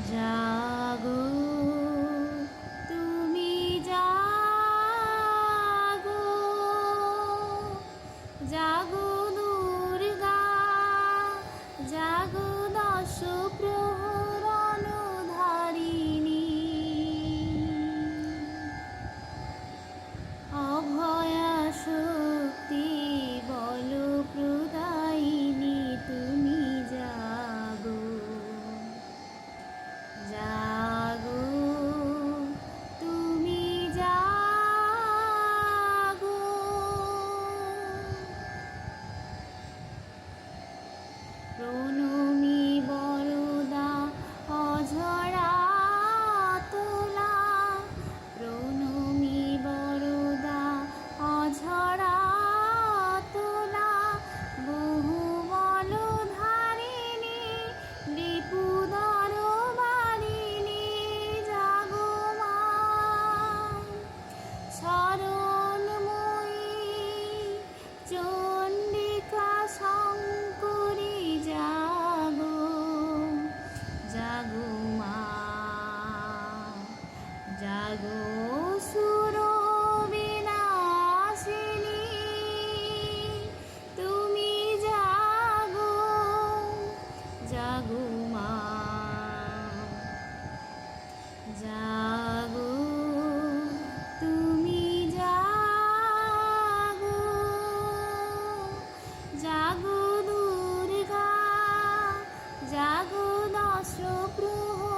জাগো তুমি জাগো, জাগো দুর্গা, জাগো দশ প্রহরণ ধারিণী, অভয়া শক্তি বল প্রদায়িনী তুমি জাগো, জাগো তুমি জাগো। প্রণমী বরদা অঝরা তোলা, প্রণমী বরদা অঝরা তোলা, বহুবল ধারিণী রিপুদর বারিণী, জাগো মা শরণময়ী চণ্ডিকা শঙ্করী, জাগো, জাগো মা, জাগো সুর বিনাশিনী তুমি জাগো, জাগো মা, জাগো তুমি জাগো, জাগো দুর্গা, জাগো দশ প্রহর